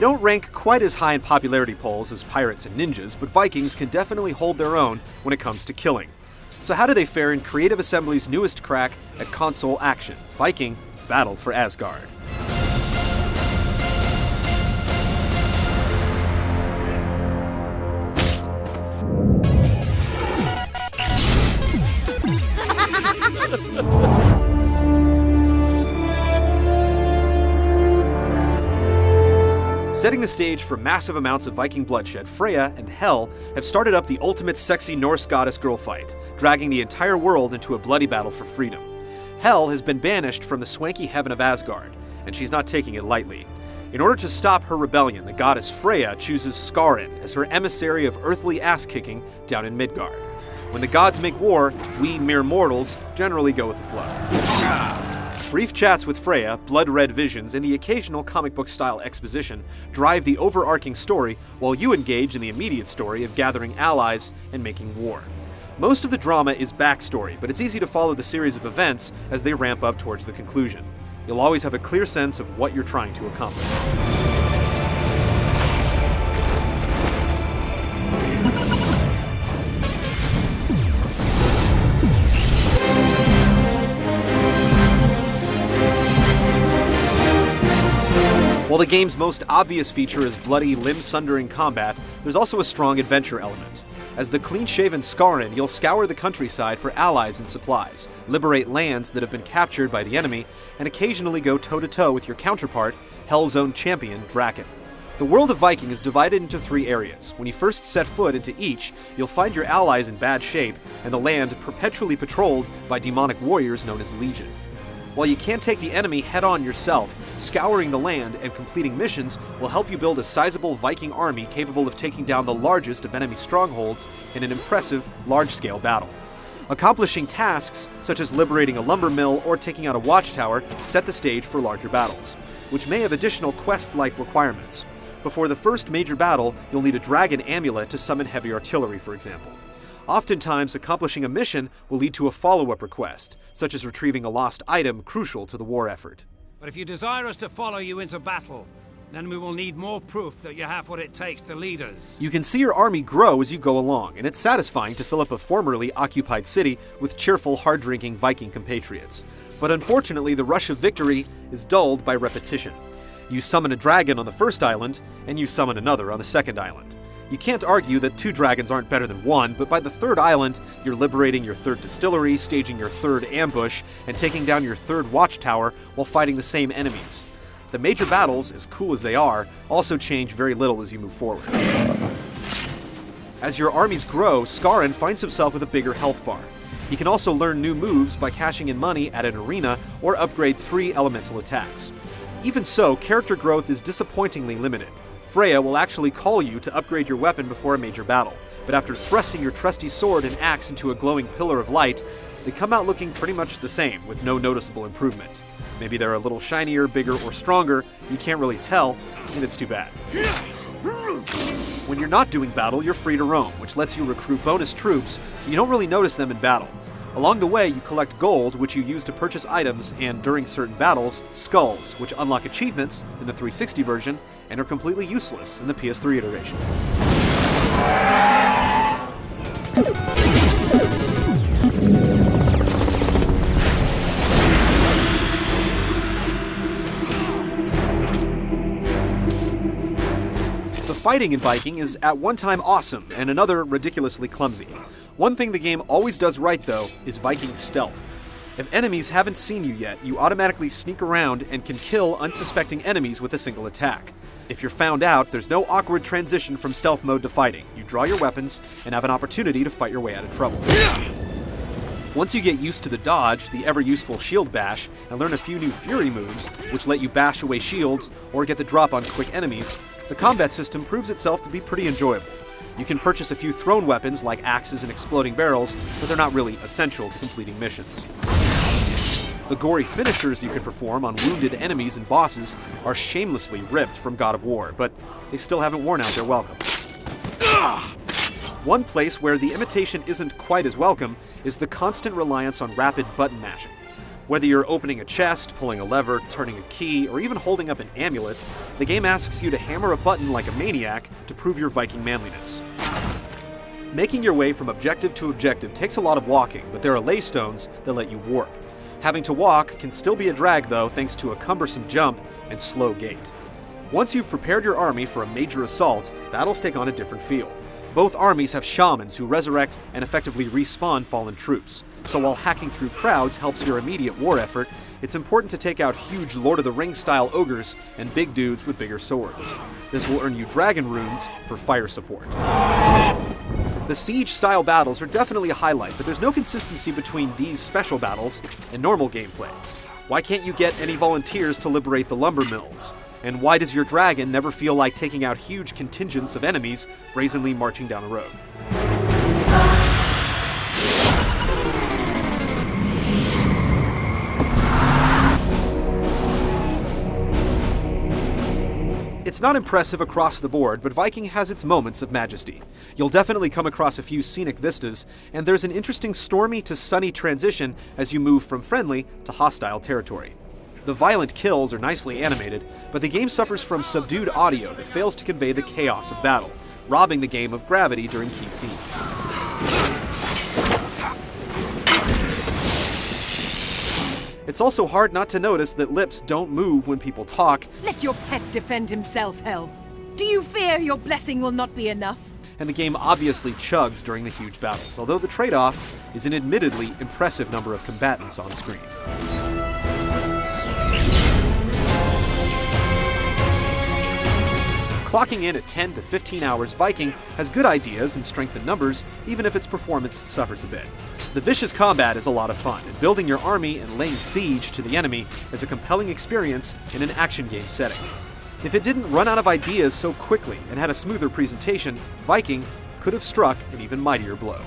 They don't rank quite as high in popularity polls as pirates and ninjas, but Vikings can definitely hold their own when it comes to killing. So how do they fare in Creative Assembly's newest crack at console action, Viking: Battle for Asgard? Setting the stage for massive amounts of Viking bloodshed, Freya and Hel have started up the ultimate sexy Norse goddess girl fight, dragging the entire world into a bloody battle for freedom. Hel has been banished from the swanky heaven of Asgard, and she's not taking it lightly. In order to stop her rebellion, the goddess Freya chooses Skarin as her emissary of earthly ass-kicking down in Midgard. When the gods make war, we mere mortals generally go with the flow. Brief chats with Freya, blood-red visions, and the occasional comic book-style exposition drive the overarching story, while you engage in the immediate story of gathering allies and making war. Most of the drama is backstory, but it's easy to follow the series of events as they ramp up towards the conclusion. You'll always have a clear sense of what you're trying to accomplish. While the game's most obvious feature is bloody, limb-sundering combat, there's also a strong adventure element. As the clean-shaven Skarin, you'll scour the countryside for allies and supplies, liberate lands that have been captured by the enemy, and occasionally go toe-to-toe with your counterpart, Hel's own champion, Draken. The world of Viking is divided into 3 areas. When you first set foot into each, you'll find your allies in bad shape, and the land perpetually patrolled by demonic warriors known as Legion. While you can't take the enemy head-on yourself, scouring the land and completing missions will help you build a sizable Viking army capable of taking down the largest of enemy strongholds in an impressive, large-scale battle. Accomplishing tasks, such as liberating a lumber mill or taking out a watchtower, set the stage for larger battles, which may have additional quest-like requirements. Before the first major battle, you'll need a dragon amulet to summon heavy artillery, for example. Oftentimes, accomplishing a mission will lead to a follow-up request, such as retrieving a lost item crucial to the war effort. But if you desire us to follow you into battle, then we will need more proof that you have what it takes to lead us. You can see your army grow as you go along, and it's satisfying to fill up a formerly occupied city with cheerful, hard-drinking Viking compatriots. But unfortunately, the rush of victory is dulled by repetition. You summon a dragon on the first island, and you summon another on the second island. You can't argue that 2 dragons aren't better than 1, but by the 3rd island, you're liberating your 3rd distillery, staging your 3rd ambush, and taking down your 3rd watchtower while fighting the same enemies. The major battles, as cool as they are, also change very little as you move forward. As your armies grow, Skarin finds himself with a bigger health bar. He can also learn new moves by cashing in money at an arena or upgrade 3 elemental attacks. Even so, character growth is disappointingly limited. Freya will actually call you to upgrade your weapon before a major battle, but after thrusting your trusty sword and axe into a glowing pillar of light, they come out looking pretty much the same, with no noticeable improvement. Maybe they're a little shinier, bigger, or stronger, you can't really tell, and it's too bad. When you're not doing battle, you're free to roam, which lets you recruit bonus troops, but you don't really notice them in battle. Along the way, you collect gold, which you use to purchase items, and during certain battles, skulls, which unlock achievements in the 360 version, and are completely useless in the PS3 iteration. The fighting in Viking is at one time awesome, and another ridiculously clumsy. One thing the game always does right, though, is Viking stealth. If enemies haven't seen you yet, you automatically sneak around and can kill unsuspecting enemies with a single attack. If you're found out, there's no awkward transition from stealth mode to fighting. You draw your weapons and have an opportunity to fight your way out of trouble. Once you get used to the dodge, the ever-useful shield bash, and learn a few new fury moves, which let you bash away shields or get the drop on quick enemies, the combat system proves itself to be pretty enjoyable. You can purchase a few thrown weapons like axes and exploding barrels, but they're not really essential to completing missions. The gory finishers you can perform on wounded enemies and bosses are shamelessly ripped from God of War, but they still haven't worn out their welcome. One place where the imitation isn't quite as welcome is the constant reliance on rapid button mashing. Whether you're opening a chest, pulling a lever, turning a key, or even holding up an amulet, the game asks you to hammer a button like a maniac to prove your Viking manliness. Making your way from objective to objective takes a lot of walking, but there are ley stones that let you warp. Having to walk can still be a drag though, thanks to a cumbersome jump and slow gait. Once you've prepared your army for a major assault, battles take on a different feel. Both armies have shamans who resurrect and effectively respawn fallen troops, so while hacking through crowds helps your immediate war effort, it's important to take out huge Lord of the Rings style ogres and big dudes with bigger swords. This will earn you dragon runes for fire support. The siege-style battles are definitely a highlight, but there's no consistency between these special battles and normal gameplay. Why can't you get any volunteers to liberate the lumber mills? And why does your dragon never feel like taking out huge contingents of enemies brazenly marching down a road? It's not impressive across the board, but Viking has its moments of majesty. You'll definitely come across a few scenic vistas, and there's an interesting stormy to sunny transition as you move from friendly to hostile territory. The violent kills are nicely animated, but the game suffers from subdued audio that fails to convey the chaos of battle, robbing the game of gravity during key scenes. It's also hard not to notice that lips don't move when people talk. Let your pet defend himself, Hel. Do you fear your blessing will not be enough? And the game obviously chugs during the huge battles, although the trade-off is an admittedly impressive number of combatants on screen. Clocking in at 10 to 15 hours, Viking has good ideas and strength in numbers, even if its performance suffers a bit. The vicious combat is a lot of fun, and building your army and laying siege to the enemy is a compelling experience in an action game setting. If it didn't run out of ideas so quickly and had a smoother presentation, Viking could have struck an even mightier blow.